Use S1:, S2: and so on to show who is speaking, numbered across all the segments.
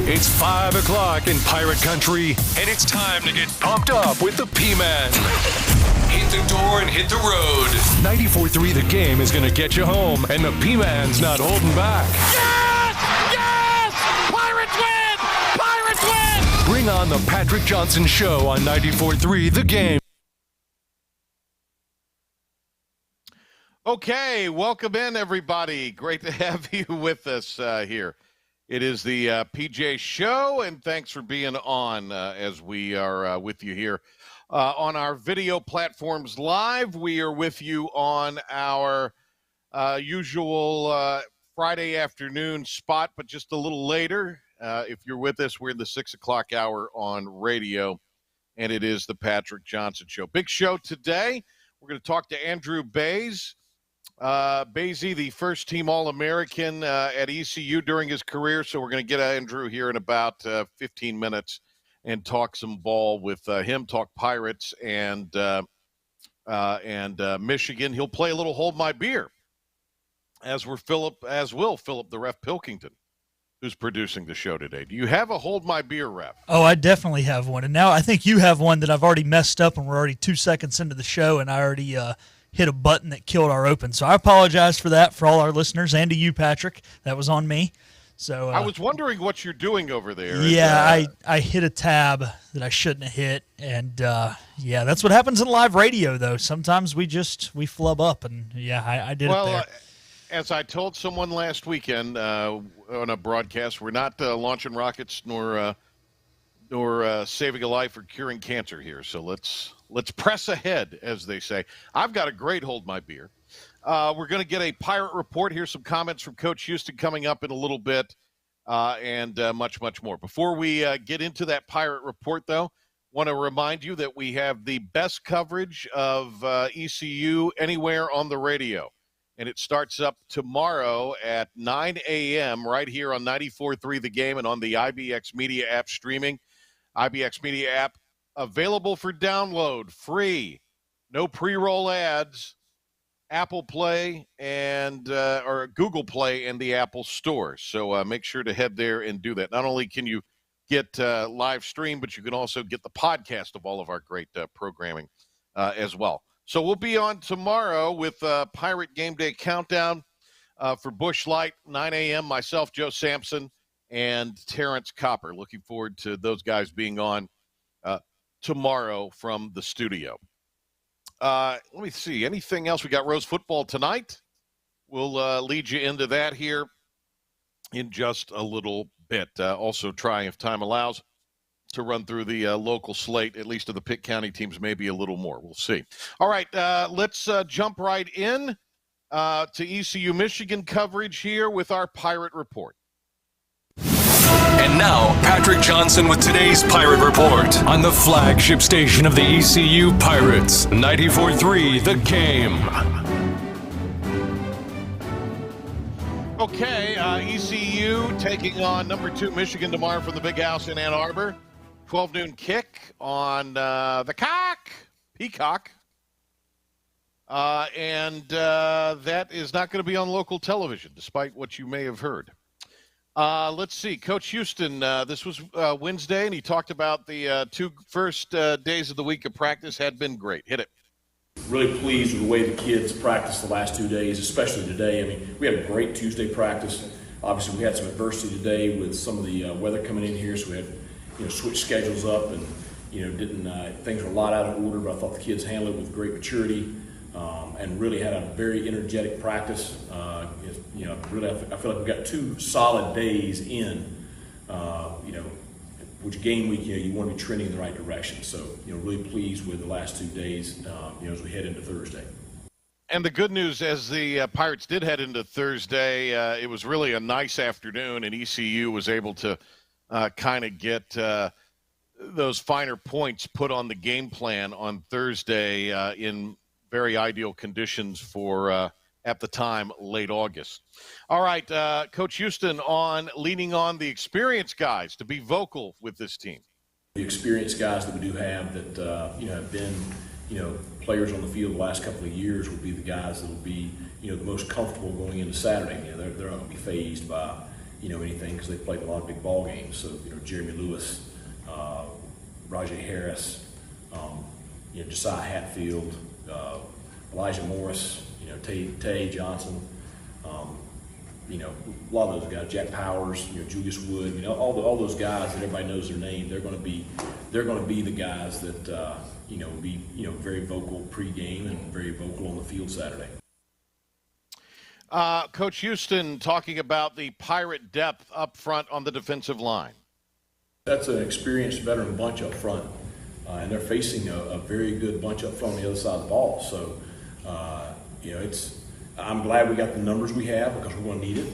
S1: It's 5 o'clock in Pirate Country, and it's time to get pumped up with the P-Man. Hit the door and hit the road. 94.3 The Game is going to get you home, and the P-Man's not holding back.
S2: Yes! Yes! Pirates win! Pirates win!
S1: Bring on the Patrick Johnson Show on 94.3 The Game.
S3: Okay, welcome in, everybody. Great to have you with us here. It is the PJ Show, and thanks for being on as we are with you here on our video platforms live. We are with you on our usual Friday afternoon spot, but just a little later. If you're with us, we're in the 6 o'clock hour on radio, and it is the Patrick Johnson Show. Big show today. We're going to talk to Andrew Bays. Basie, the first-team All-American at ECU during his career, so we're going to get Andrew here in about 15 minutes and talk some ball with him, talk Pirates and Michigan. He'll play a little Hold My Beer, as will Philip the Ref Pilkington, who's producing the show today. Do you have a Hold My Beer, Ref?
S4: Oh, I definitely have one, and now I think you have one that I've already messed up, and we're already 2 seconds into the show, and I already hit a button that killed our open. So I apologize for that for all our listeners and to you, Patrick. That was on me. So
S3: I was wondering what you're doing over there.
S4: Yeah, I hit a tab that I shouldn't have hit. And, yeah, that's what happens in live radio, though. Sometimes we flub up. And, yeah, I did it there.
S3: As I told someone last weekend on a broadcast, we're not launching rockets nor saving a life or curing cancer here. So let's press ahead, as they say. I've got a great Hold My Beer. We're going to get a Pirate Report. Here's some comments from Coach Houston coming up in a little bit, and much, much more. Before we get into that Pirate Report, though, want to remind you that we have the best coverage of ECU anywhere on the radio. And it starts up tomorrow at 9 a.m. right here on 94.3 The Game and on the IBX Media app streaming. IBX Media app available for download, free, no pre-roll ads, Apple Play and or Google Play and the Apple Store. So make sure to head there and do that. Not only can you get live stream, but you can also get the podcast of all of our great programming as well. So we'll be on tomorrow with Pirate Game Day Countdown for Busch Light, 9 a.m. Myself, Joe Sampson, and Terrence Copper. Looking forward to those guys being on tomorrow from the studio. Let me see. Anything else? We got Rose football tonight. We'll lead you into that here in just a little bit. Also trying, if time allows, to run through the local slate, at least of the Pitt County teams, maybe a little more. We'll see. All right, let's jump right in to ECU Michigan coverage here with our Pirate Report.
S1: And now, Patrick Johnson with today's Pirate Report on the flagship station of the ECU Pirates, 94.3 The Game.
S3: Okay, ECU taking on number 2 Michigan tomorrow from the Big House in Ann Arbor. 12 noon kick on the Peacock. And that is not going to be on local television, despite what you may have heard. Let's see. Coach Houston, this was Wednesday, and he talked about the 2 first days of the week of practice had been great. Hit it.
S5: Really pleased with the way the kids practiced the last 2 days, especially today. I mean, we had a great Tuesday practice. Obviously, we had some adversity today with some of the weather coming in here, so we had switched schedules up and things were a lot out of order, but I thought the kids handled it with great maturity and really had a very energetic practice. Really, I feel like we got 2 solid days in. Which game week, you want to be trending in the right direction. So, really pleased with the last 2 days, as we head into Thursday.
S3: And the good news, as the Pirates did head into Thursday, it was really a nice afternoon, and ECU was able to kind of get those finer points put on the game plan on Thursday in very ideal conditions for, at the time, late August. All right, Coach Houston on leaning on the experienced guys to be vocal with this team.
S5: The experienced guys that we do have that, have been, players on the field the last couple of years will be the guys that will be, the most comfortable going into Saturday. They're not going to be fazed by, anything because they've played a lot of big ball games. So, Jeremy Lewis, Rajay Harris, Josiah Hatfield, Elijah Morris, Tay Johnson, a lot of those guys, Jack Powers, Julius Wood, all those guys that everybody knows their name. They're going to be the guys that will be very vocal pregame and very vocal on the field Saturday.
S3: Coach Houston talking about the Pirate depth up front on the defensive line.
S5: That's an experienced veteran bunch up front, and they're facing a very good bunch up front on the other side of the ball. So, I'm glad we got the numbers we have because we're going to need it.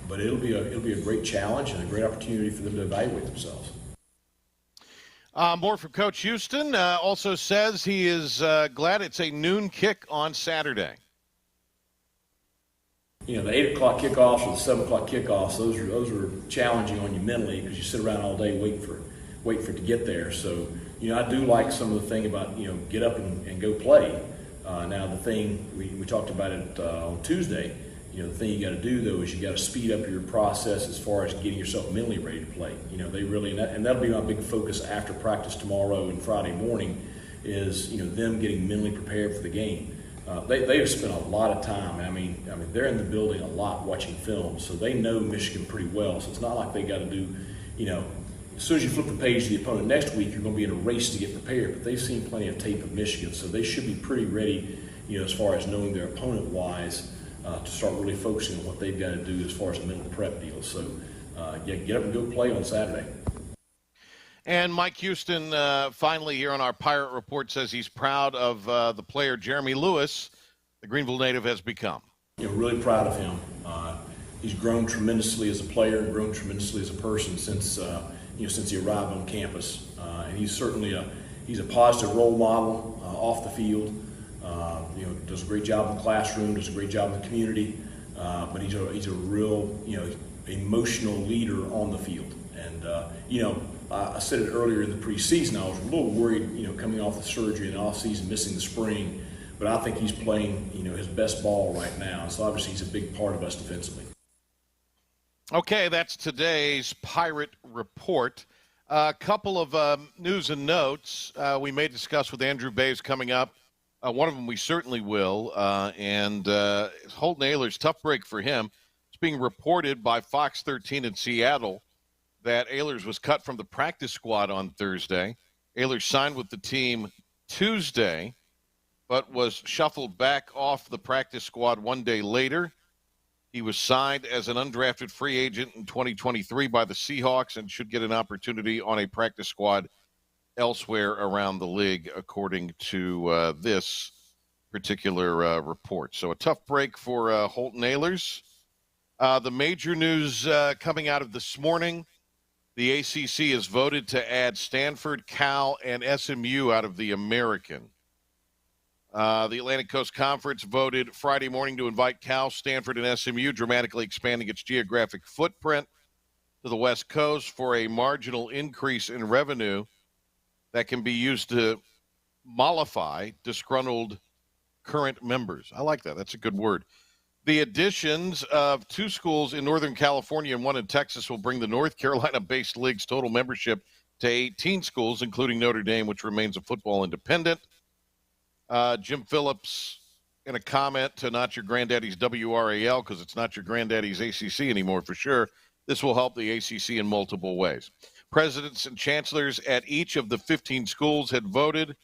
S5: But it'll be a great challenge and a great opportunity for them to evaluate themselves.
S3: More from Coach Houston. Also says he is glad it's a noon kick on Saturday.
S5: The 8 o'clock kickoffs or the 7 o'clock kickoffs, those are challenging on you mentally because you sit around all day waiting for it to get there. So, I do like some of the thing about, get up and go play. Now, the thing, we talked about it on Tuesday, the thing you got to do, though, is you got to speed up your process as far as getting yourself mentally ready to play. They really, and that'll be my big focus after practice tomorrow and Friday morning is, them getting mentally prepared for the game. They have spent a lot of time. I mean, they're in the building a lot watching film, so they know Michigan pretty well. So it's not like they got to do, as soon as you flip the page to the opponent next week, you're going to be in a race to get prepared. But they've seen plenty of tape of Michigan, so they should be pretty ready, as far as knowing their opponent-wise, to start really focusing on what they've got to do as far as a mental prep deal. So, get up and go play on Saturday.
S3: And Mike Houston, finally here on our Pirate Report, says he's proud of the player Jeremy Lewis, the Greenville native, has become.
S5: Really proud of him. He's grown tremendously as a player and grown tremendously as a person since he arrived on campus. And he's certainly he's a positive role model off the field. Does a great job in the classroom, does a great job in the community. But he's a real, emotional leader on the field. And, I said it earlier in the preseason, I was a little worried, coming off the surgery in the offseason, missing the spring. But I think he's playing, his best ball right now. So obviously he's a big part of us defensively.
S3: Okay, that's today's Pirate Report. A couple of news and notes we may discuss with Andrew Bays coming up. One of them we certainly will. And Holton Ahlers, tough break for him. It's being reported by Fox 13 in Seattle that Ahlers was cut from the practice squad on Thursday. Ahlers signed with the team Tuesday, but was shuffled back off the practice squad one day later. He was signed as an undrafted free agent in 2023 by the Seahawks and should get an opportunity on a practice squad elsewhere around the league, according to this particular report. So a tough break for Holton Ahlers. The major news coming out of this morning, the ACC has voted to add Stanford, Cal, and SMU out of the American. The Atlantic Coast Conference voted Friday morning to invite Cal, Stanford, and SMU, dramatically expanding its geographic footprint to the West Coast for a marginal increase in revenue that can be used to mollify disgruntled current members. I like that. That's a good word. The additions of 2 schools in Northern California and 1 in Texas will bring the North Carolina-based league's total membership to 18 schools, including Notre Dame, which remains a football independent. Jim Phillips, in a comment to Not Your Granddaddy's WRAL, because it's not your granddaddy's ACC anymore for sure, this will help the ACC in multiple ways. Presidents and chancellors at each of the 15 schools had voted,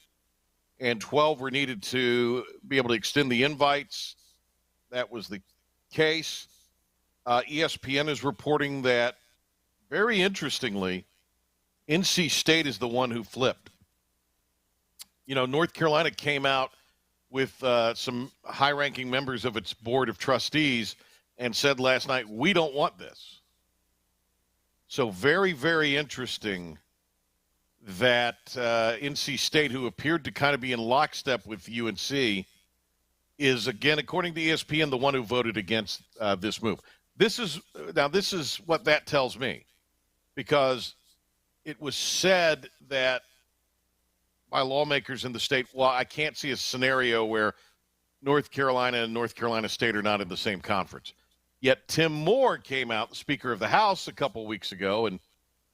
S3: and 12 were needed to be able to extend the invites. That was the case. ESPN is reporting that, very interestingly, NC State is the one who flipped. North Carolina came out with some high-ranking members of its board of trustees and said last night, we don't want this. So very, very interesting that NC State, who appeared to kind of be in lockstep with UNC, is, again, according to ESPN, the one who voted against this move. This is what that tells me, because it was said that by lawmakers in the state. Well, I can't see a scenario where North Carolina and North Carolina State are not in the same conference. Yet Tim Moore came out, the Speaker of the House, a couple weeks ago and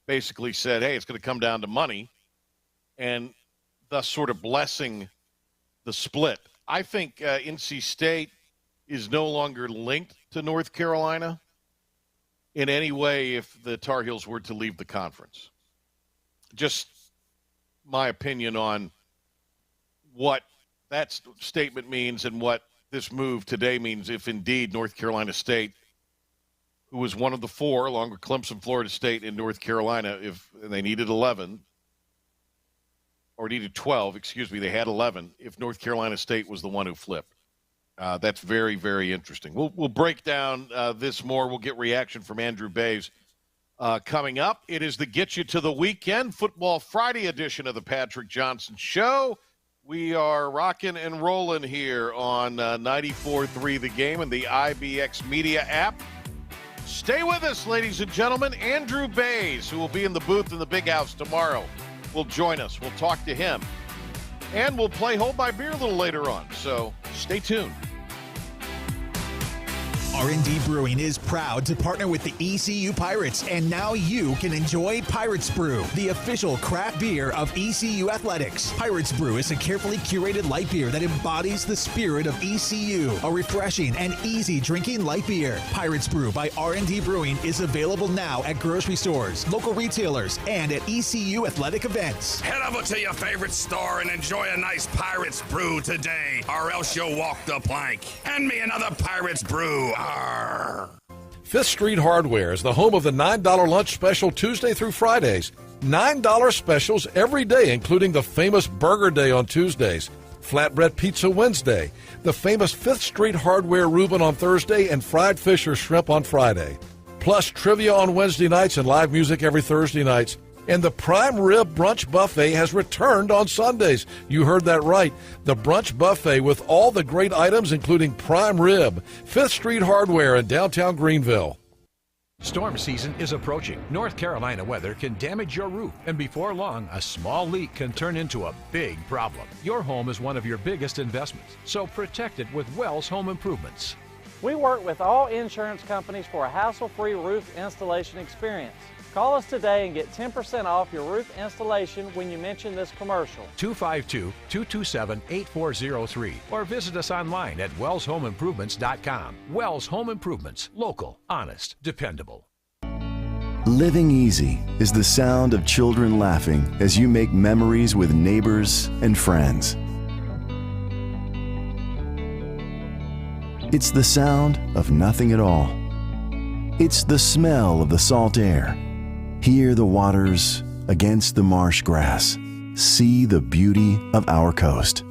S3: basically said, hey, it's going to come down to money, and thus sort of blessing the split. I think NC State is no longer linked to North Carolina in any way if the Tar Heels were to leave the conference. Just my opinion on what that statement means and what this move today means if indeed North Carolina State, who was one of the four, along with Clemson, Florida State, and North Carolina, if they needed 11, or needed 12, they had 11, if North Carolina State was the one who flipped. That's very, very interesting. We'll break down this more. We'll get reaction from Andrew Bays coming up. It is the Get You to the Weekend Football Friday edition of the Patrick Johnson Show. We are rocking and rolling here on 94.3 The Game and the IBX Media app. Stay with us, ladies and gentlemen. Andrew Bays, who will be in the booth in the Big House tomorrow, will join us. We'll talk to him. And we'll play Hold My Beer a little later on. So stay tuned.
S6: R&D Brewing is proud to partner with the ECU Pirates, and now you can enjoy Pirates Brew, the official craft beer of ECU Athletics. Pirates Brew is a carefully curated light beer that embodies the spirit of ECU, a refreshing and easy drinking light beer. Pirates Brew by R&D Brewing is available now at grocery stores, local retailers, and at ECU athletic events.
S7: Head over to your favorite store and enjoy a nice Pirates Brew today, or else you'll walk the plank. Hand me another Pirates Brew. Arr.
S8: Fifth Street Hardware is the home of the $9 lunch special Tuesday through Fridays. $9 specials every day, including the famous Burger Day on Tuesdays, Flatbread Pizza Wednesday, the famous Fifth Street Hardware Reuben on Thursday, and fried fish or shrimp on Friday. Plus trivia on Wednesday nights and live music every Thursday nights. And the Prime Rib Brunch Buffet has returned on Sundays. You heard that right. The Brunch Buffet with all the great items, including prime rib. Fifth Street Hardware in downtown Greenville.
S9: Storm season is approaching. North Carolina weather can damage your roof, and before long, a small leak can turn into a big problem. Your home is one of your biggest investments, so protect it with Wells Home Improvements.
S10: We work with all insurance companies for a hassle-free roof installation experience. Call us today and get 10% off your roof installation when you mention this commercial.
S9: 252-227-8403 or visit us online at wellshomeimprovements.com. Wells Home Improvements. Local, honest, dependable.
S11: Living easy is the sound of children laughing as you make memories with neighbors and friends. It's the sound of nothing at all. It's the smell of the salt air. Hear the waters against the marsh grass. See the beauty of our coast.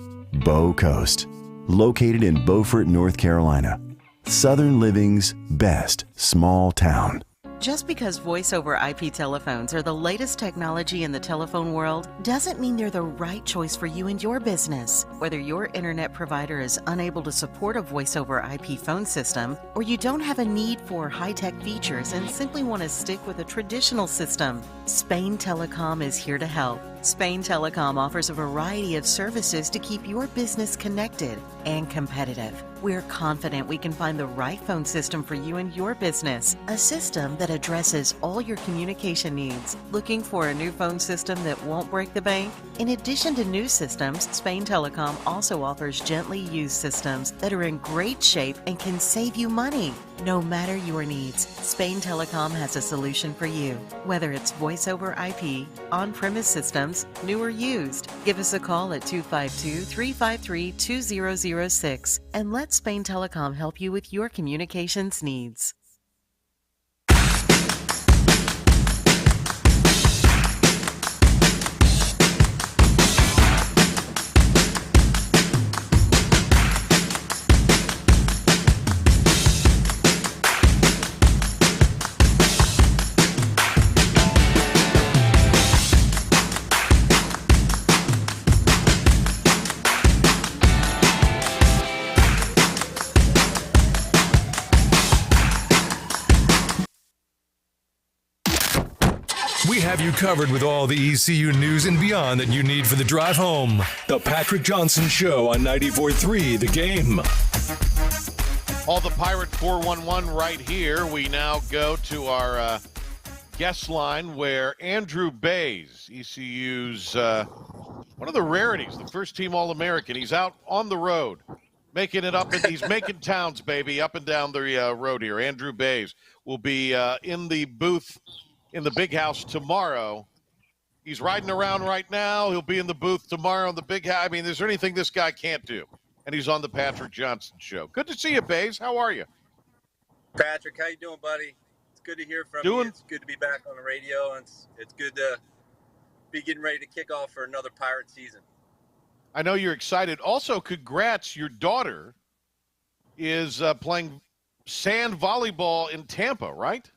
S11: Bow Coast, located in Beaufort, North Carolina. Southern Living's best small town.
S12: Just because voice-over IP telephones are the latest technology in the telephone world doesn't mean they're the right choice for you and your business. Whether your internet provider is unable to support a voice-over IP phone system, or you don't have a need for high-tech features and simply want to stick with a traditional system, Spain Telecom is here to help. Spain Telecom offers a variety of services to keep your business connected and competitive. We're confident we can find the right phone system for you and your business, a system that addresses all your communication needs. Looking for a new phone system that won't break the bank? In addition to new systems, Spain Telecom also offers gently used systems that are in great shape and can save you money. No matter your needs, Spain Telecom has a solution for you. Whether it's voice over IP, on-premise systems, new or used, give us a call at 252-353-2006 and let Spain Telecom help you with your communications needs.
S1: have you covered with all the ECU news and beyond that you need for the drive home. The Patrick Johnson Show on 94.3 The Game.
S3: All the Pirate 411 right here. We now go to our guest line where Andrew Bays, ECU's one of the rarities, the first team All-American. He's out on the road, making it up, and he's making towns, baby, up and down the road here. Andrew Bays will be in the booth in the big house tomorrow. He's riding around right now. He'll be in the booth tomorrow in the big house. I mean, is there anything this guy can't do? And he's on the Patrick Johnson Show. Good to see you, Bays. How are you?
S13: Patrick, how you doing, buddy? It's good to hear from you. It's good to be back on the radio, and it's good to be getting ready to kick off for another Pirate season.
S3: I know you're excited. Also, congrats. Your daughter is playing sand volleyball in Tampa, right?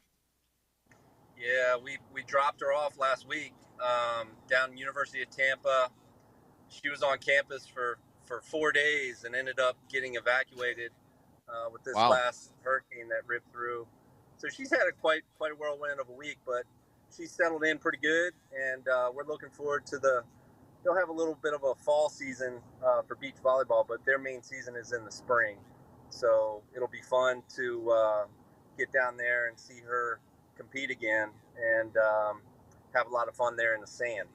S13: Yeah, we dropped her off last week down University of Tampa. She was on campus for 4 days and ended up getting evacuated with this last hurricane that ripped through. So she's had quite a whirlwind of a week, but she's settled in pretty good, and we're looking forward to they'll have a little bit of a fall season for beach volleyball, but their main season is in the spring. So it'll be fun to get down there and see her compete again and have a lot of fun there in the sand.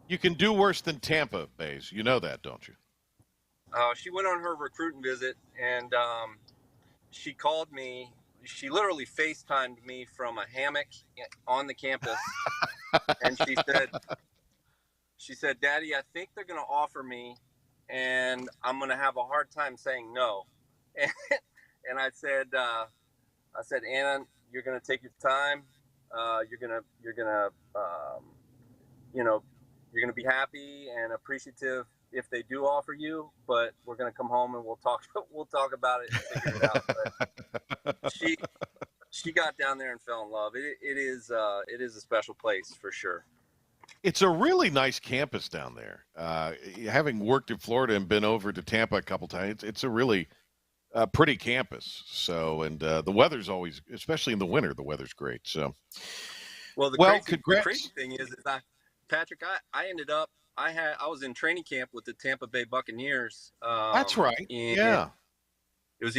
S3: You can do worse than Tampa, Bays. You know that, don't you?
S13: She went on her recruiting visit, and she called me. She literally FaceTimed me from a hammock on the campus, and she said, "Daddy, I think they're going to offer me, and I'm going to have a hard time saying no." And I said, "Anna, you're going to take your time. You're going to be happy and appreciative if they do offer you, but we're going to come home and we'll talk about it and figure it out." But she got down there and fell in love. It is a special place for sure.
S3: It's a really nice campus down there. Having worked in Florida and been over to Tampa a couple times, it's a really pretty campus. So, and the weather's always, especially in the winter, the weather's great. So,
S13: the crazy thing is Patrick, I ended up, I was in training camp with the Tampa Bay Buccaneers.
S3: That's right. Yeah.
S13: It was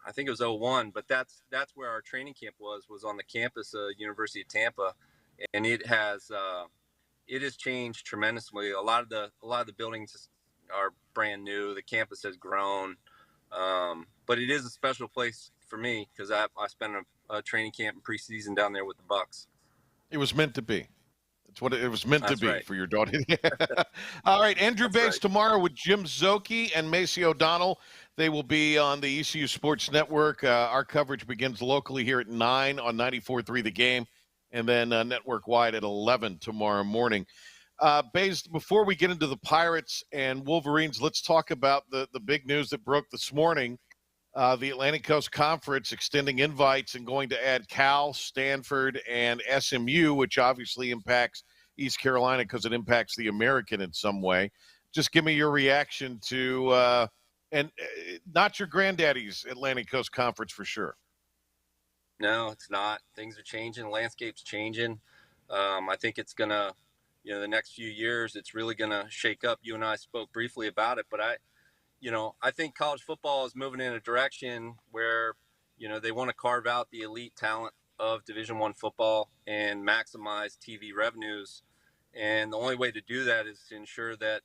S13: I think it was 2001, but that's where our training camp was on the campus of University of Tampa. And it has changed tremendously. A lot of the buildings are brand new. The campus has grown. But it is a special place for me because I spent a training camp and preseason down there with the Bucs.
S3: It was meant to be. It's what it was meant to be for your daughter. All right, Andrew Bays tomorrow with Jim Szoke and Macy O'Donnell. They will be on the ECU Sports Network. Our coverage begins locally here at 9 on 94.3 The Game, and then network-wide at 11 tomorrow morning. Bays, before we get into the Pirates and Wolverines, let's talk about the big news that broke this morning. The Atlantic Coast Conference extending invites and going to add Cal, Stanford, and SMU, which obviously impacts East Carolina because it impacts the American in some way. Just give me your reaction to and not your granddaddy's Atlantic Coast Conference for sure.
S13: No, it's not. Things are changing. Landscape's changing. I think it's going to, the next few years, it's really going to shake up. You and I spoke briefly about it, but I think college football is moving in a direction where, they want to carve out the elite talent of Division I football and maximize TV revenues. And the only way to do that is to ensure that,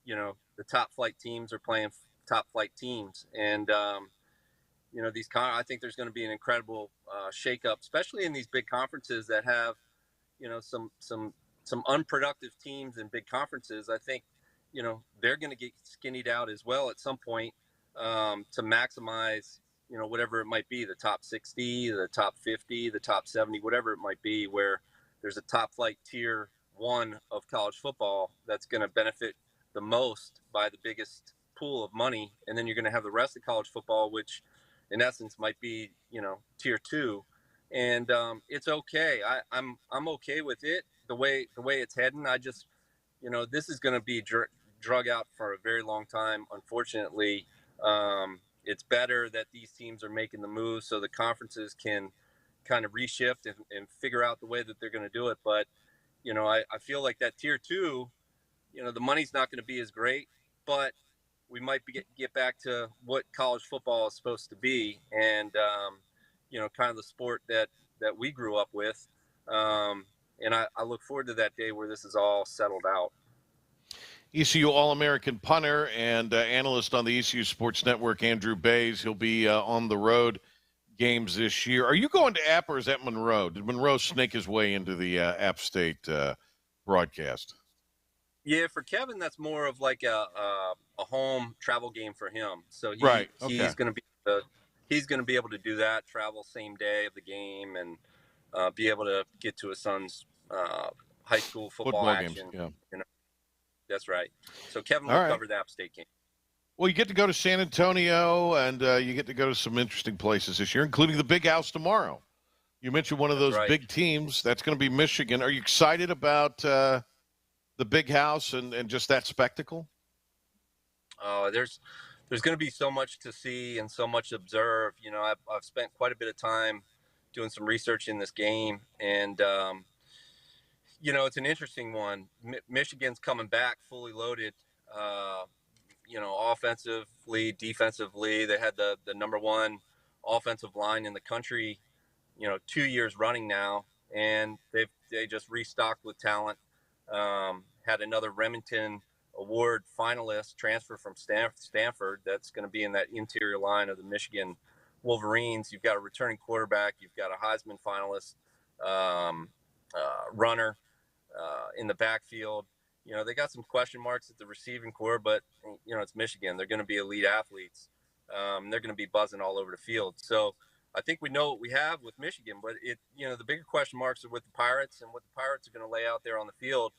S13: the top flight teams are playing top flight teams. And, I think there's going to be an incredible shakeup, especially in these big conferences that have, some unproductive teams in big conferences. I think, they're going to get skinnied out as well at some point to maximize, whatever it might be, the top 60, the top 50, the top 70, whatever it might be, where there's a top flight tier 1 of college football that's going to benefit the most by the biggest pool of money. And then you're going to have the rest of college football, which in essence might be, tier 2. And it's okay. I'm okay with it the way it's heading. I just, this is going to be drug out for a very long time. Unfortunately, it's better that these teams are making the moves so the conferences can, kind of reshift and figure out the way that they're going to do it. But, I feel like that tier 2, the money's not going to be as great, but we might get back to what college football is supposed to be. And, kind of the sport that we grew up with. And I look forward to that day where this is all settled out.
S3: ECU All-American punter and analyst on the ECU Sports Network, Andrew Bays. He'll be on the road games this year. Are you going to App or is that Monroe? Did Monroe snake his way into the App State broadcast?
S13: Yeah, for Kevin, that's more of like a home travel game for him. So he's going to be able to do that, travel same day of the game, and be able to get to his son's high school football action.
S3: Games, yeah.
S13: That's right. So Kevin will cover the App State game.
S3: Well, you get to go to San Antonio, and you get to go to some interesting places this year, including the Big House tomorrow. You mentioned one of those big teams. That's going to be Michigan. Are you excited about the Big House and just that spectacle?
S13: There's going to be so much to see and so much to observe. I've spent quite a bit of time doing some research in this game, and it's an interesting one. Michigan's coming back fully loaded, offensively, defensively. They had the number one offensive line in the country, 2 years running now, and they just restocked with talent. Had another Remington Award finalist transfer from Stanford that's going to be in that interior line of the Michigan Wolverines. You've got a returning quarterback. You've got a Heisman finalist runner in the backfield. They got some question marks at the receiving core, but, it's Michigan. They're going to be elite athletes. They're going to be buzzing all over the field. So I think we know what we have with Michigan, but the bigger question marks are with the Pirates and what the Pirates are going to lay out there on the field.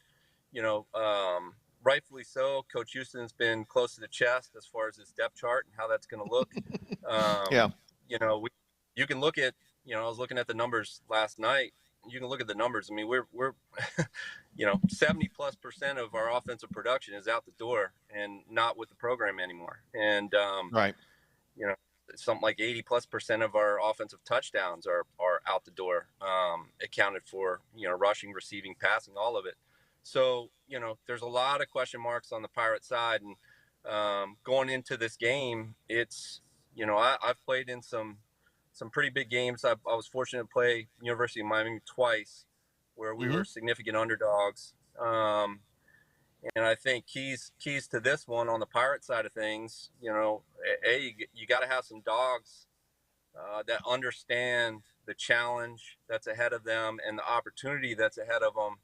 S13: Rightfully so. Coach Houston's been close to the chest as far as his depth chart and how that's going to look. You can look at, I was looking at the numbers last night. You can look at the numbers. I mean, we're 70+% of our offensive production is out the door and not with the program anymore. And, something like 80+% of our offensive touchdowns are out the door, accounted for, rushing, receiving, passing, all of it. So, there's a lot of question marks on the Pirate side. And going into this game, it's, I've played in some pretty big games. I was fortunate to play University of Miami twice where we were significant underdogs. And I think keys to this one on the Pirate side of things, you got to have some dogs that understand the challenge that's ahead of them and the opportunity that's ahead of them.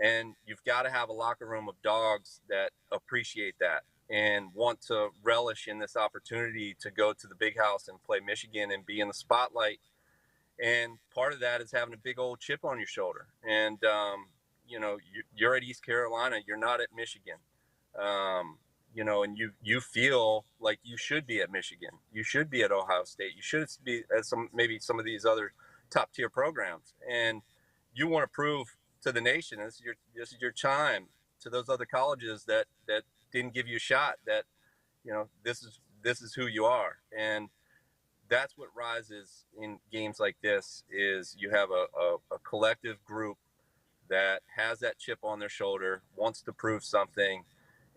S13: And you've got to have a locker room of dogs that appreciate that and want to relish in this opportunity to go to the Big House and play Michigan and be in the spotlight. And part of that is having a big old chip on your shoulder. And, you're at East Carolina, you're not at Michigan. And you feel like you should be at Michigan. You should be at Ohio State. You should be at maybe some of these other top tier programs. And you want to prove to the nation, this is your time, to those other colleges that didn't give you a shot, that this is who you are. And that's what rises in games like this, is you have a collective group that has that chip on their shoulder, wants to prove something,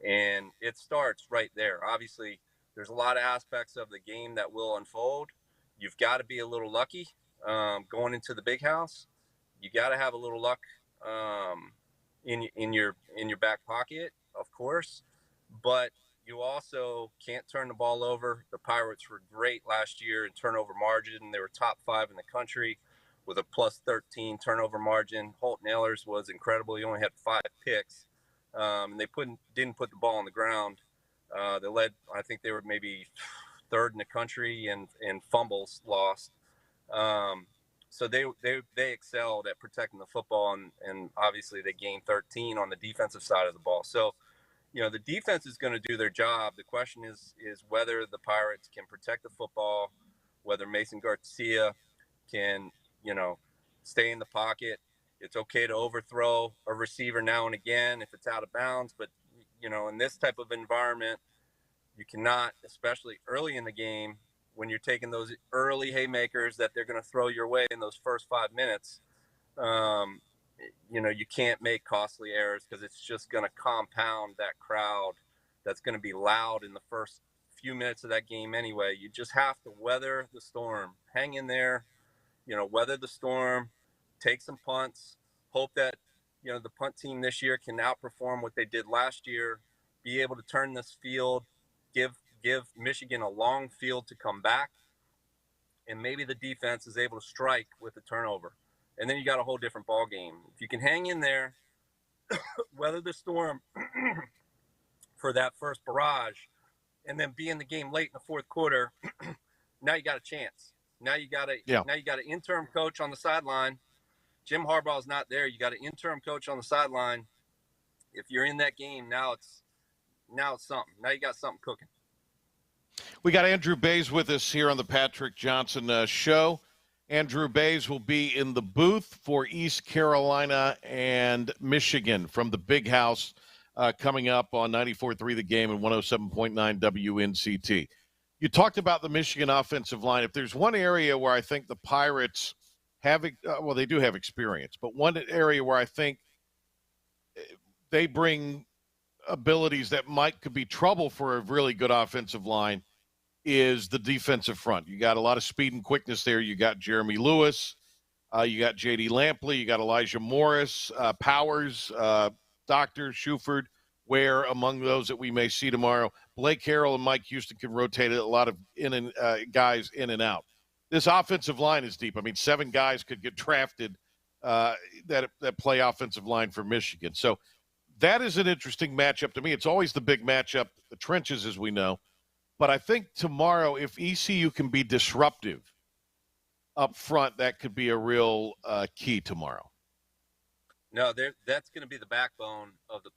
S13: and it starts right there. Obviously, there's a lot of aspects of the game that will unfold. You've got to be a little lucky going into the Big House. You got to have a little luck in your back pocket, of course, but you also can't turn the ball over. The Pirates were great last year in turnover margin. They were top 5 in the country with a +13 turnover margin. Holt Nailers was incredible. He only had 5 picks. And they didn't put the ball on the ground. They led, I think they were maybe 3rd in the country in fumbles lost. So they excelled at protecting the football, and obviously they gained 13 on the defensive side of the ball. So, the defense is going to do their job. The question is whether the Pirates can protect the football, whether Mason Garcia can, stay in the pocket. It's okay to overthrow a receiver now and again if it's out of bounds, but, in this type of environment, you cannot, especially early in the game, when you're taking those early haymakers that they're going to throw your way in those first 5 minutes, you can't make costly errors because it's just going to compound that crowd that's going to be loud in the first few minutes of that game anyway. You just have to weather the storm, hang in there, weather the storm, take some punts, hope that, the punt team this year can outperform what they did last year, be able to turn this field, give Michigan a long field to come back, and maybe the defense is able to strike with a turnover. And then you got a whole different ball game. If you can hang in there, weather the storm for that first barrage, and then be in the game late in the fourth quarter, now you got a chance. Now you got an interim coach on the sideline. Jim Harbaugh's not there. You got an interim coach on the sideline. If you're in that game, now it's something. Now you got something cooking.
S3: We got Andrew Bays with us here on the Patrick Johnson Show. Andrew Bays will be in the booth for East Carolina and Michigan from the Big House coming up on 94.3 The Game and 107.9 WNCT. You talked about the Michigan offensive line. If there's one area where I think the Pirates they do have experience, but one area where I think they bring abilities that could be trouble for a really good offensive line is the defensive front. You got a lot of speed and quickness there. You got Jeremy Lewis, you got J.D. Lampley, you got Elijah Morris, Powers, Dr. Shuford, Ware, among those that we may see tomorrow. Blake Harrell and Mike Houston can rotate a lot of guys in and out. This offensive line is deep. I mean, 7 guys could get drafted that play offensive line for Michigan. So that is an interesting matchup to me. It's always the big matchup, the trenches, as we know. But I think tomorrow, if ECU can be disruptive up front, that could be a real key tomorrow.
S13: No, that's going to be the backbone of the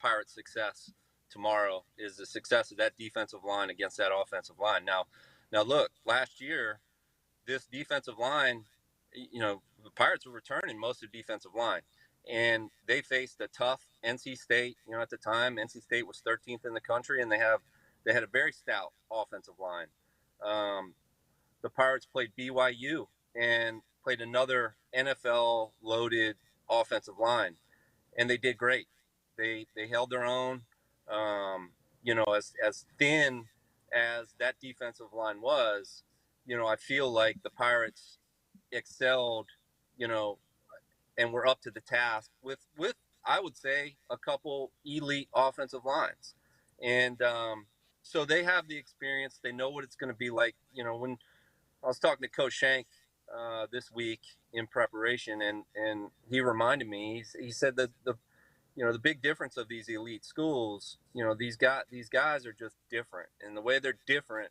S13: Pirates' success tomorrow, is the success of that defensive line against that offensive line. Now look, last year, this defensive line, the Pirates were returning most of the defensive line, and they faced a tough NC State. At the time, NC State was 13th in the country, and they had a very stout offensive line. The Pirates played BYU and played another NFL-loaded offensive line, and they did great. They held their own. As thin as that defensive line was, I feel like the Pirates excelled, and were up to the task with I would say a couple elite offensive lines. And so they have the experience. They know what it's going to be like. When I was talking to Coach Shank this week in preparation, and he reminded me, he said that the big difference of these elite schools, these guys are just different. And the way they're different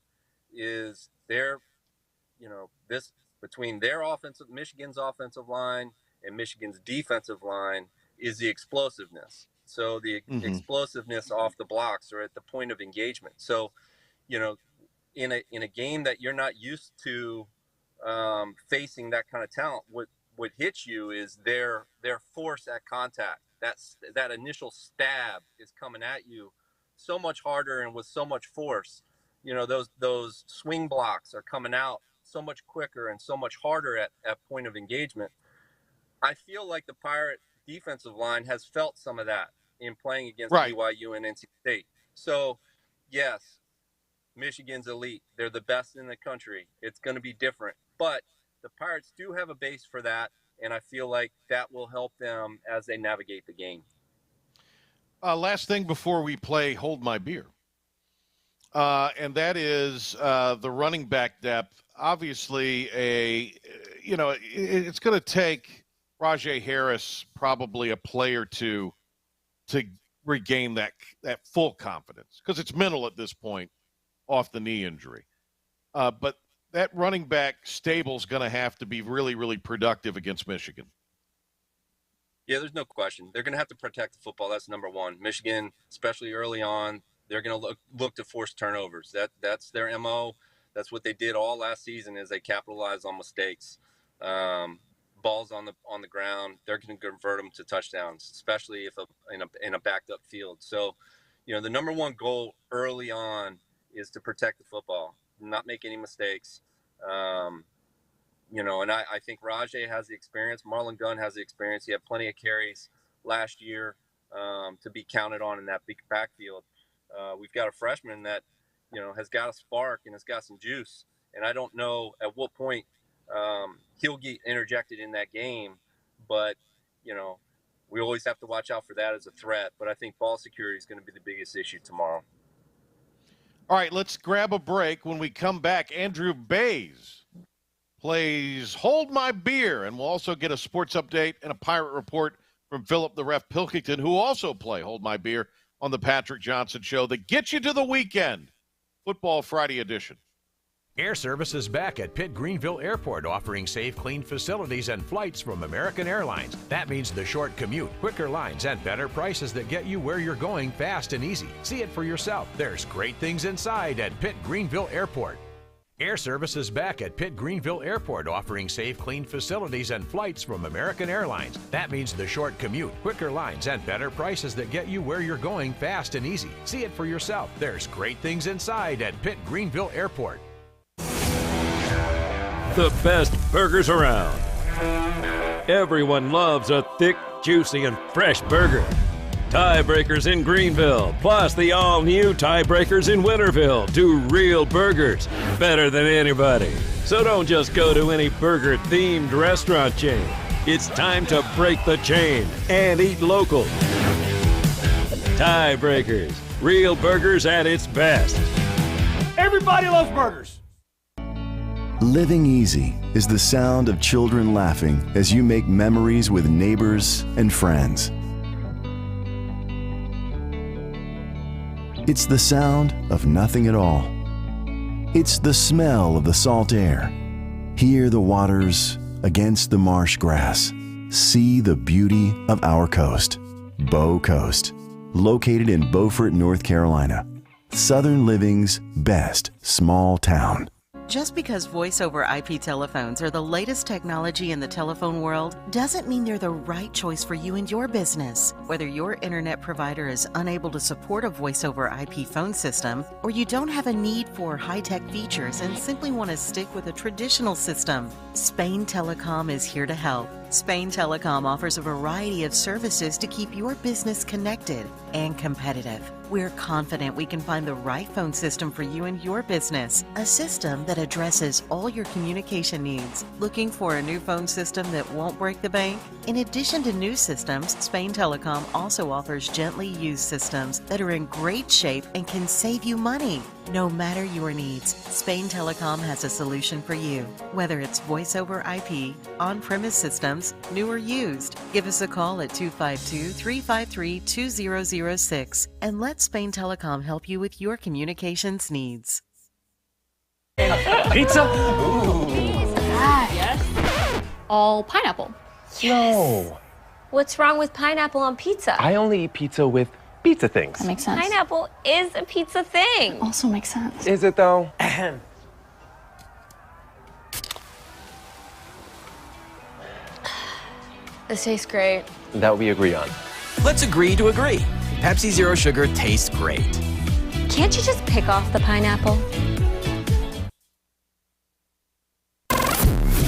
S13: is they're, this between Michigan's offensive line and Michigan's defensive line is the explosiveness. So the explosiveness off the blocks or at the point of engagement. So, in a game that you're not used to facing that kind of talent, what hits you is their force at contact. That initial stab is coming at you so much harder and with so much force. Those swing blocks are coming out so much quicker and so much harder at point of engagement. I feel like the Pirate defensive line has felt some of that in playing against BYU and NC State. So, yes, Michigan's elite. They're the best in the country. It's going to be different. But the Pirates do have a base for that, and I feel like that will help them as they navigate the game.
S3: Last thing before we play Hold My Beer, and that is the running back depth. Obviously, it's going to take Rajay Harris probably a play or two to regain that full confidence, because it's mental at this point off the knee injury. But that running back stable's going to have to be really, really productive against Michigan.
S13: Yeah, there's no question. They're going to have to protect the football. That's number one. Michigan, especially early on, they're going to look to force turnovers. That's their MO. That's what they did all last season, is they capitalized on mistakes. Balls on the ground, they're going to convert them to touchdowns, especially if in a backed up field. So, the number one goal early on is to protect the football. not make any mistakes. And I think Rajay has the experience. Marlon Gunn has the experience. He had plenty of carries last year to be counted on in that big backfield. We've got a freshman that, has got a spark and has got some juice. And I don't know at what point he'll get interjected in that game. But, we always have to watch out for that as a threat. But I think ball security is going to be the biggest issue tomorrow.
S3: All right, let's grab a break. When we come back, Andrew Bays plays Hold My Beer, and we'll also get a sports update and a Pirate report from Philip the Ref Pilkington, who also play Hold My Beer on the Patrick Johnson Show that gets you to the weekend. Football Friday edition.
S9: Air Service is back at Pitt Greenville Airport, offering safe, clean facilities and flights from American Airlines. That means the short commute, quicker lines, and better prices that get you where you're going fast and easy. See it for yourself. There's great things inside at Pitt Greenville Airport. Air Service is back at Pitt Greenville Airport, offering safe, clean facilities and flights from American Airlines. That means the short commute, quicker lines, and better prices that get you where you're going fast and easy. See it for yourself. There's great things inside at Pitt Greenville Airport.
S14: The best burgers around. Everyone loves a thick, juicy, and fresh burger. Tiebreakers in Greenville, plus the all-new Tiebreakers in Winterville. Do real burgers better than anybody. So don't just go to any burger-themed restaurant chain. It's time to break the chain and eat local. Tiebreakers, real burgers at its best.
S15: Everybody loves burgers.
S11: Living easy is the sound of children laughing as you make memories with neighbors and friends. It's the sound of nothing at all. It's the smell of the salt air. Hear the waters against the marsh grass. See the beauty of our coast. Bow Coast, located in Beaufort, North Carolina. Southern Living's best small town.
S12: Just because voice over IP telephones are the latest technology in the telephone world doesn't mean they're the right choice for you and your business. Whether your internet provider is unable to support a voice over IP phone system, or you don't have a need for high-tech features and simply want to stick with a traditional system, Spain Telecom is here to help. Spain Telecom offers a variety of services to keep your business connected and competitive. We're confident we can find the right phone system for you and your business, a system that addresses all your communication needs. Looking for a new phone system that won't break the bank? In addition to new systems, Spain Telecom also offers gently used systems that are in great shape and can save you money. No matter your needs, Spain Telecom has a solution for you. Whether it's voice over IP, on-premise systems, new or used, give us a call at 252-353-2006 and let Spain Telecom help you with your communications needs.
S15: Pizza?
S16: Yes. All pineapple.
S17: No.
S16: What's wrong with pineapple on pizza?
S17: I only eat pizza with pizza things.
S16: That makes sense. Pineapple is a pizza thing.
S17: Also makes sense. Is it though?
S16: This tastes great.
S17: That we agree on.
S18: Let's agree to agree. Pepsi Zero Sugar tastes great.
S16: Can't you just pick off the pineapple?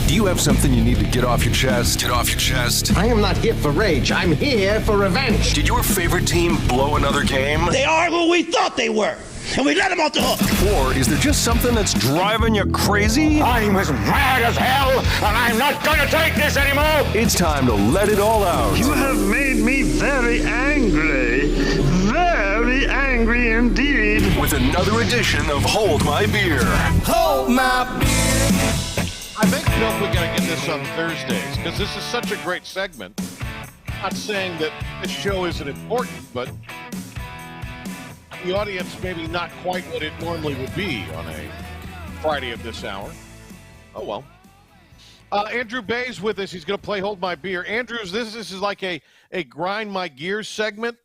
S1: Do you have something you need to get off your chest? Get off your chest.
S19: I am not here for rage. I'm here for revenge.
S1: Did your favorite team blow another game?
S19: They are who we thought they were, and we let them off the hook.
S1: Or is there just something that's driving you crazy?
S19: I'm as mad as hell, and I'm not going to take this anymore.
S1: It's time to let it all out.
S20: You have made me very angry. Very angry indeed.
S1: With another edition of Hold My Beer.
S19: Hold my beer.
S3: I think, Phil, we got to get this on Thursdays because this is such a great segment. I'm not saying that this show isn't important, but the audience maybe not quite what it normally would be on a Friday of this hour. Oh, well. Andrew Bay's with us. He's going to play Hold My Beer. Andrews, this is like a grind my gears segment.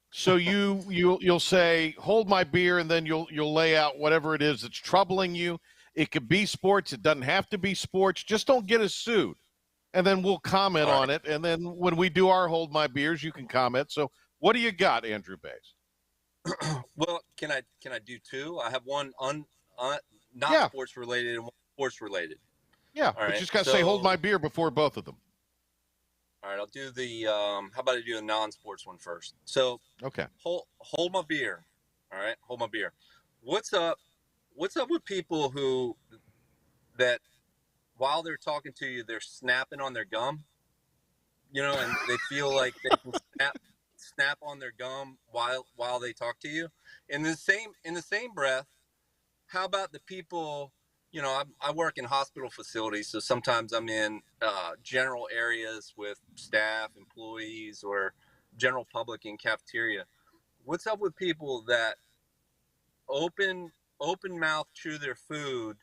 S3: So you'll say, hold my beer, and then you'll lay out whatever it is that's troubling you. It could be sports. It doesn't have to be sports. Just don't get us sued. And then we'll comment on it. And then when we do our Hold My Beers, you can comment. So what do you got, Andrew Bays?
S13: Well, can I do two? I have one not sports related and one sports related.
S3: Yeah,
S13: All
S3: but
S13: right,
S3: you just got to say hold my beer before both of them.
S13: All right, I'll do the how about I do a non-sports one first? So
S3: okay,
S13: hold my beer. All right, hold my beer. What's up with people who that while they're talking to you, they're snapping on their gum, and they feel like they can snap on their gum while they talk to you. In the same breath, how about the people? I work in hospital facilities, so sometimes I'm in general areas with staff, employees, or general public in cafeteria. What's up with people that open mouth chew their food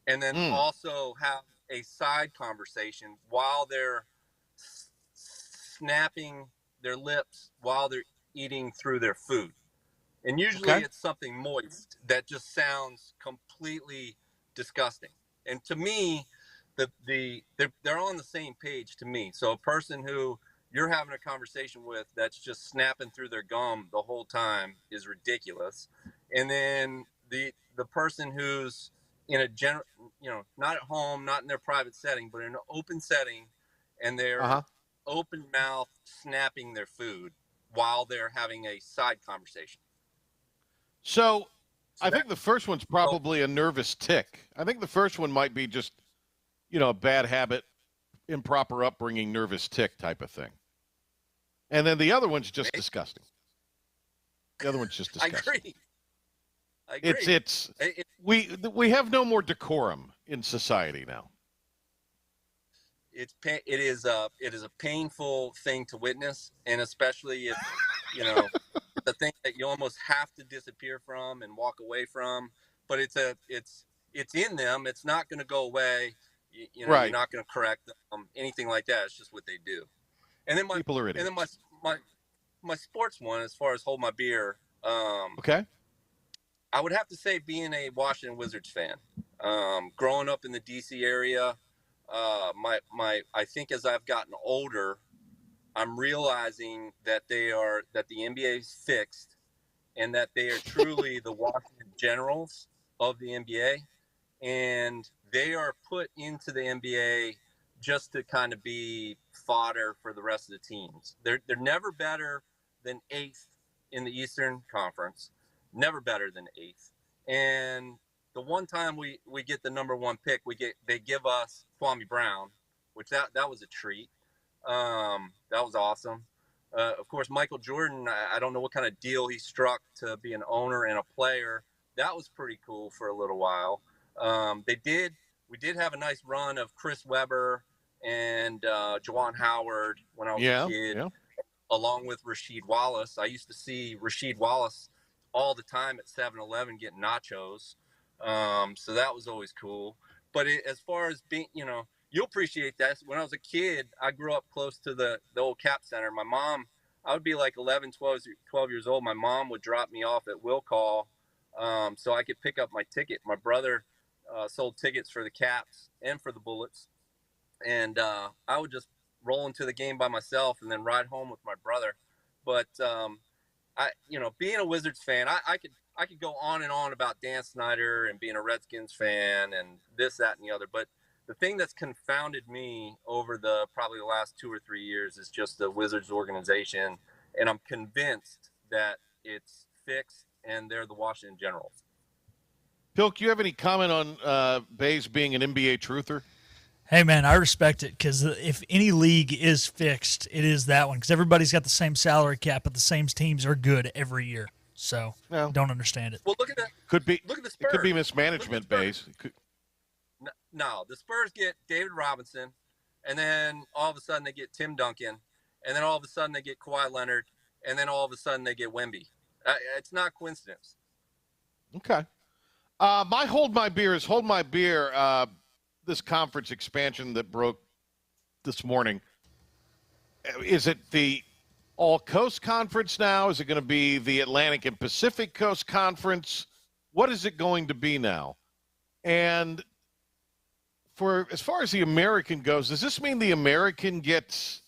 S13: and then also have a side conversation while they're snapping their lips while they're eating through their food? And usually it's something moist that just sounds completely disgusting. And to me, they're on the same page to me. So a person who you're having a conversation with that's just snapping through their gum the whole time is ridiculous. And then the person who's in a general, not at home, not in their private setting, but in an open setting, and they're open mouth snapping their food while they're having a side conversation.
S3: So I think the first one's probably a nervous tick. I think the first one might be just, a bad habit, improper upbringing, nervous tick type of thing. And then the other one's just disgusting. The other one's just disgusting.
S13: I agree.
S3: We have no more decorum in society now.
S13: It is a painful thing to witness, and especially if the thing that you almost have to disappear from and walk away from. But it's in them. It's not going to go away. You're not going to correct them, anything like that. It's just what they do. And then
S3: people are idiots.
S13: And then my sports one, as far as hold my beer.
S3: Okay.
S13: I would have to say being a Washington Wizards fan, growing up in the DC area, I think as I've gotten older, I'm realizing that the NBA is fixed and that they are truly the Washington Generals of the NBA, and they are put into the NBA just to kind of be fodder for the rest of the teams. They're never better than 8th in the Eastern Conference. Never better than 8th. And the one time we get the number 1 pick, they give us Kwame Brown, which that was a treat. That was awesome. Of course, Michael Jordan, I don't know what kind of deal he struck to be an owner and a player. That was pretty cool for a little while. We did have a nice run of Chris Webber and Juwan Howard when I was a kid, along with Rasheed Wallace. I used to see Rasheed Wallace all the time at 7-Eleven getting nachos. So that was always cool. But as far as being, you'll appreciate that. When I was a kid, I grew up close to the old Cap Center. My mom, I would be like 11, 12 years old. My mom would drop me off at Will Call so I could pick up my ticket. My brother sold tickets for the Caps and for the Bullets. And I would just roll into the game by myself and then ride home with my brother. But being a Wizards fan, I could go on and on about Dan Snyder and being a Redskins fan and this, that, and the other. But the thing that's confounded me over probably the last 2 or 3 years is just the Wizards organization. And I'm convinced that it's fixed and they're the Washington Generals.
S3: Pilk, you have any comment on Bays being an NBA truther?
S4: Hey, man, I respect it because if any league is fixed, it is that one because everybody's got the same salary cap, but the same teams are good every year. So don't understand it.
S13: Well, look at that.
S3: Look
S13: at the Spurs.
S3: It could be mismanagement, Bays.
S13: No, the Spurs get David Robinson, and then all of a sudden they get Tim Duncan, and then all of a sudden they get Kawhi Leonard, and then all of a sudden they get Wemby. It's not coincidence.
S3: Okay. My hold my beer is hold my beer. This conference expansion that broke this morning. Is it the All-Coast Conference now? Is it going to be the Atlantic and Pacific Coast Conference? What is it going to be now? And for as far as the American goes, does this mean the American gets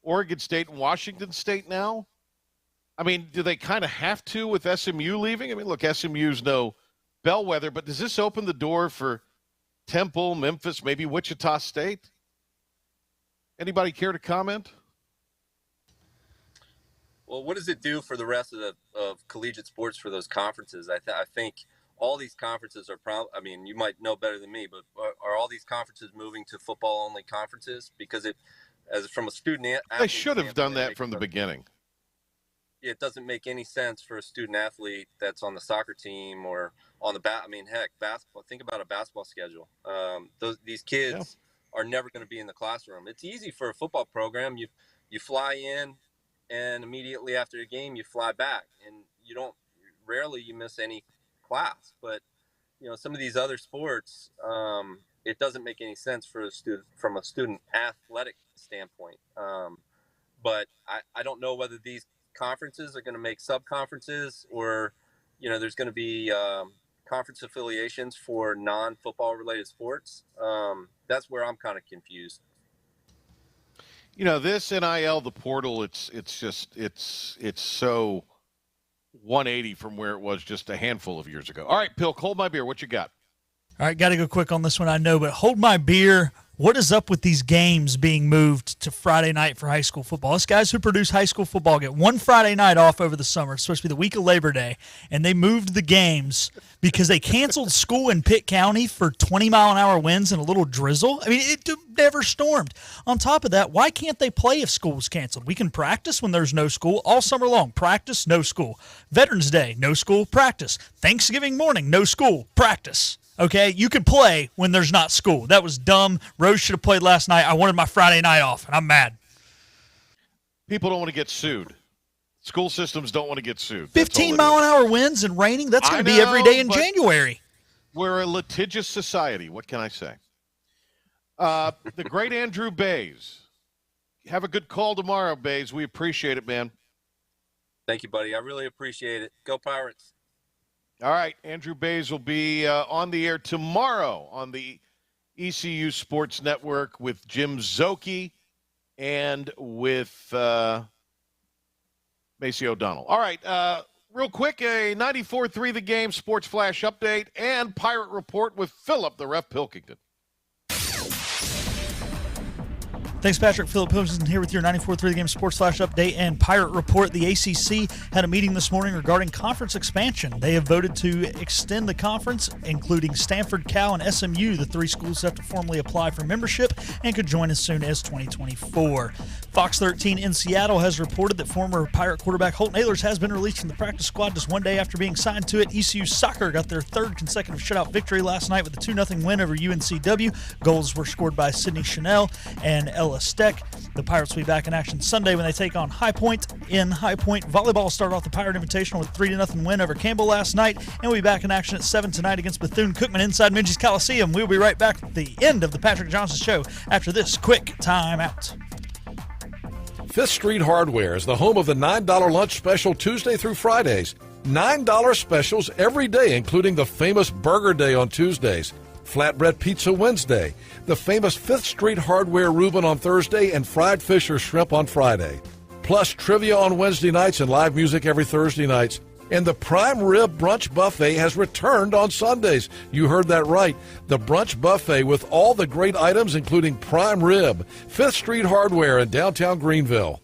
S3: Oregon State and Washington State now? I mean, do they kind of have to with SMU leaving? I mean, look, SMU's no bellwether, but does this open the door for Temple, Memphis, maybe Wichita State? Anybody care to comment?
S13: Well, what does it do for the rest of collegiate sports for those conferences? I think all these conferences are I mean, you might know better than me, but are all these conferences moving to football-only conferences? Because from a student athlete,
S3: they should have done that from the beginning.
S13: It doesn't make any sense for a student athlete that's on the soccer team or on the basketball. Think about a basketball schedule. These kids are never going to be in the classroom. It's easy for a football program. You fly in, and immediately after the game you fly back, and rarely you miss any class. But some of these other sports, it doesn't make any sense for a student from a student athletic standpoint. But I don't know whether these conferences are going to make sub-conferences, or there's going to be conference affiliations for non-football related sports. That's where I'm kind of confused.
S3: This NIL, the portal, it's so 180 from where it was just a handful of years ago. All right, Pilk, hold my beer. What you got?
S4: All right, got to go quick on this one, I know, but hold my beer. What is up with these games being moved to Friday night for high school football? Us guys who produce high school football get one Friday night off over the summer. It's supposed to be the week of Labor Day, and they moved the games because they canceled school in Pitt County for 20-mile-an-hour winds and a little drizzle. I mean, it never stormed. On top of that, why can't they play if school's canceled? We can practice when there's no school all summer long. Practice, no school. Veterans Day, no school, practice. Thanksgiving morning, no school, practice. Okay, you can play when there's not school. That was dumb. Rose should have played last night. I wanted my Friday night off, and I'm mad.
S3: People don't want to get sued. School systems don't want to get sued.
S4: 15-mile-an-hour winds and raining, that's going to be every day in January.
S3: We're a litigious society. What can I say? The great Andrew Bays. Have a good call tomorrow, Bays. We appreciate it, man.
S13: Thank you, buddy. I really appreciate it. Go Pirates.
S3: All right, Andrew Bays will be on the air tomorrow on the ECU Sports Network with Jim Zoki and with Macy O'Donnell. All right, real quick, a 94.3 The Game Sports Flash update and Pirate Report with Philip, the Ref Pilkington.
S4: Thanks, Patrick. Philip Pilkington here with your 94.3 The Game Sports Flash update and Pirate Report. The ACC had a meeting this morning regarding conference expansion. They have voted to extend the conference, including Stanford, Cal, and SMU. The three schools have to formally apply for membership and could join as soon as 2024. Fox 13 in Seattle has reported that former Pirate quarterback Holton Ahlers has been released from the practice squad just one day after being signed to it. ECU Soccer got their third consecutive shutout victory last night with a 2-0 win over UNCW. Goals were scored by Sidney Chanel and Ella Steck. The Pirates will be back in action Sunday when they take on High Point in High Point. Volleyball started off the Pirate Invitational with a 3-0 win over Campbell last night, and we'll be back in action at 7 tonight against Bethune-Cookman inside Minges Coliseum. We'll be right back at the end of the Patrick Johnson Show after this quick timeout.
S8: Fifth Street Hardware is the home of the $9 lunch special Tuesday through Fridays. $9 specials every day, including the famous Burger Day on Tuesdays, Flatbread Pizza Wednesday, the famous Fifth Street Hardware Reuben on Thursday, and fried fish or shrimp on Friday. Plus trivia on Wednesday nights and live music every Thursday nights. And the Prime Rib Brunch Buffet has returned on Sundays. You heard that right. The Brunch Buffet with all the great items, including prime rib. Fifth Street Hardware in downtown Greenville.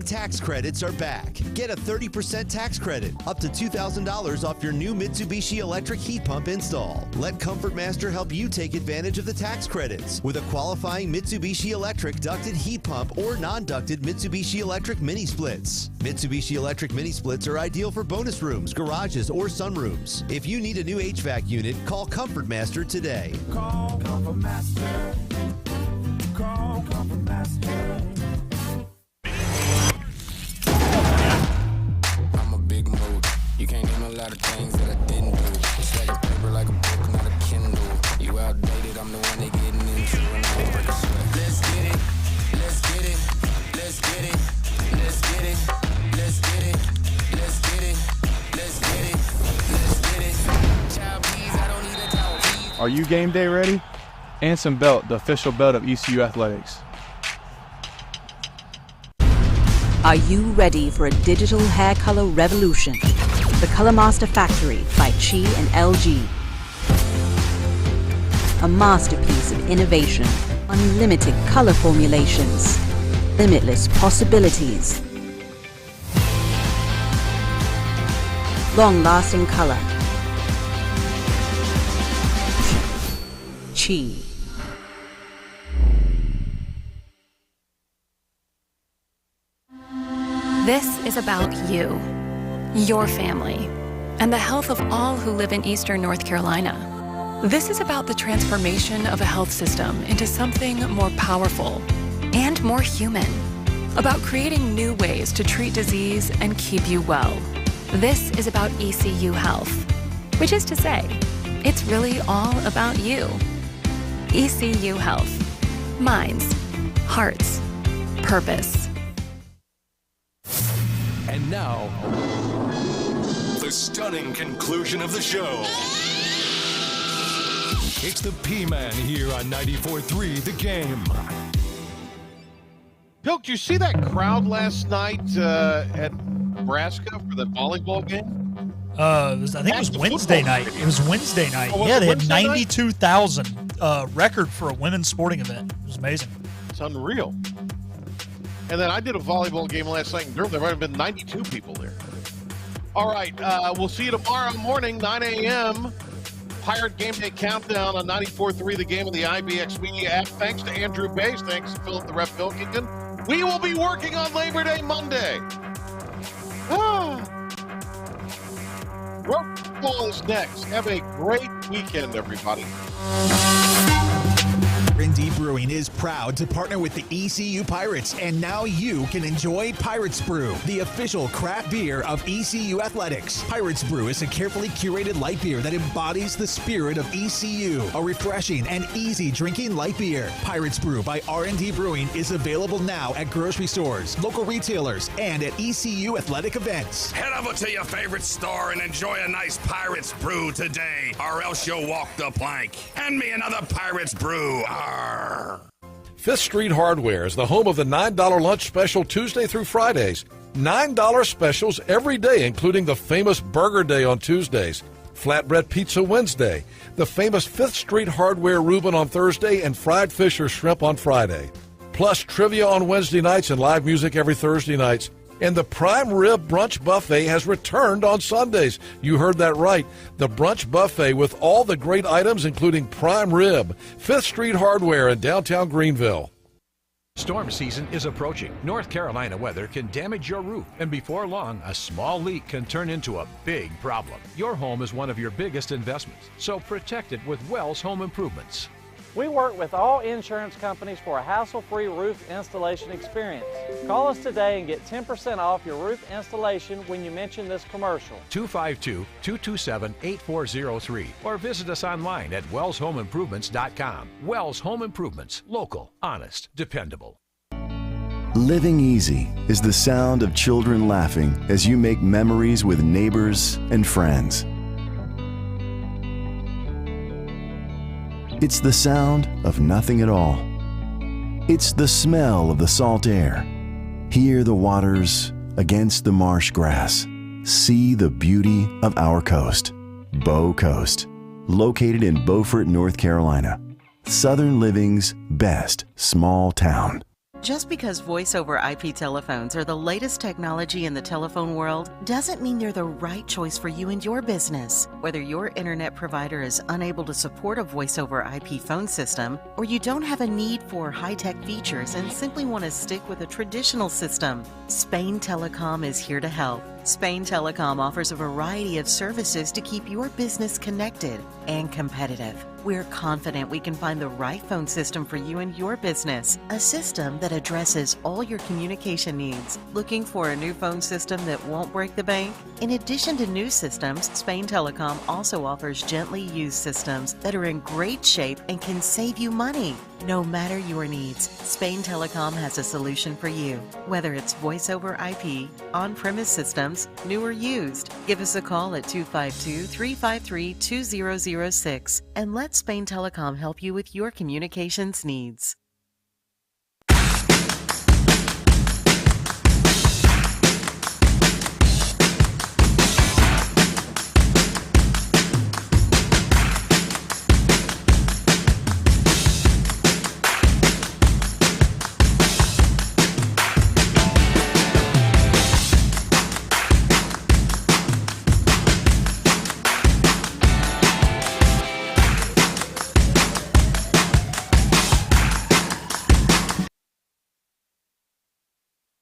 S21: Tax credits are back. Get a 30% tax credit, up to $2,000 off your new Mitsubishi electric heat pump install. Let Comfort Master help you take advantage of the tax credits with a qualifying Mitsubishi electric ducted heat pump or non-ducted Mitsubishi electric mini splits. Mitsubishi electric mini splits are ideal for bonus rooms, garages, or sunrooms. If you need a new HVAC unit, call Comfort Master today.
S22: Call Comfort Master. Call Comfort Master.
S23: I'm a big mood. You can't do a lot of things.
S2: Are you game day ready? Anson Belt, the official belt of ECU Athletics.
S5: Are you ready for a digital hair color revolution? The Color Master Factory by Chi and LG. A masterpiece of innovation, unlimited color formulations, limitless possibilities, long-lasting color. Chi.
S23: This is about you, your family, and the health of all who live in Eastern North Carolina. This is about the transformation of a health system into something more powerful and more human, about creating new ways to treat disease and keep you well. This is about ECU Health, which is to say, it's really all about you. ECU Health. Minds, hearts, purpose.
S1: And now, the stunning conclusion of the show. It's the P-Man here on 94.3 The Game.
S3: Pilk, did you see that crowd last night at Nebraska for the volleyball game?
S4: I think it was Wednesday night. It was Wednesday night.
S3: Oh,
S4: yeah, they had
S3: Wednesday night?
S4: 92,000 record for a women's sporting event. It was amazing.
S3: It's unreal. And then I did a volleyball game last night in Durham. There might have been 92 people there. All right, we'll see you tomorrow morning, 9 a.m. Pirate Game Day Countdown on 94.3 The Game of the IBX Media app. Thanks to Andrew Bays. Thanks to Philip the Rep Pilkington. We will be working on Labor Day Monday. Rope football is next. Have a great weekend, everybody.
S6: R&D Brewing is proud to partner with the ECU Pirates, and now you can enjoy Pirates Brew, the official craft beer of ECU Athletics. Pirates Brew is a carefully curated light beer that embodies the spirit of ECU, a refreshing and easy drinking light beer. Pirates Brew by R&D Brewing is available now at grocery stores, local retailers, and at ECU athletic events.
S7: Head over to your favorite store and enjoy a nice Pirates Brew today, or else you'll walk the plank. Hand me another Pirates Brew.
S8: Fifth Street Hardware is the home of the $9 lunch special Tuesday through Fridays. $9 specials every day, including the famous Burger Day on Tuesdays, Flatbread Pizza Wednesday, the famous Fifth Street Hardware Reuben on Thursday, and fried fish or shrimp on Friday. Plus trivia on Wednesday nights and live music every Thursday nights. And the Prime Rib Brunch Buffet has returned on Sundays. You heard that right. The Brunch Buffet with all the great items, including prime rib. Fifth Street Hardware in downtown Greenville.
S9: Storm season is approaching. North Carolina weather can damage your roof, and before long, a small leak can turn into a big problem. Your home is one of your biggest investments, so protect it with Wells Home Improvements.
S10: We work with all insurance companies for a hassle-free roof installation experience. Call us today and get 10% off your roof installation when you mention this commercial.
S9: 252-227-8403 or visit us online at wellshomeimprovements.com. Wells Home Improvements. Local, honest, dependable.
S11: Living easy is the sound of children laughing as you make memories with neighbors and friends. It's the sound of nothing at all. It's the smell of the salt air. Hear the waters against the marsh grass. See the beauty of our coast. Bow Coast, located in Beaufort, North Carolina. Southern Living's best small town.
S12: Just because voice-over IP telephones are the latest technology in the telephone world doesn't mean they're the right choice for you and your business. Whether your internet provider is unable to support a voice-over IP phone system, or you don't have a need for high-tech features and simply want to stick with a traditional system, Spain Telecom is here to help. Spain Telecom offers a variety of services to keep your business connected and competitive. We're confident we can find the right phone system for you and your business, a system that addresses all your communication needs. Looking for a new phone system that won't break the bank? In addition to new systems, Spain Telecom also offers gently used systems that are in great shape and can save you money. No matter your needs, Spain Telecom has a solution for you. Whether it's voice over IP, on-premise systems, telecoms, new or used. Give us a call at 252-353-2006 and let Spain Telecom help you with your communications needs.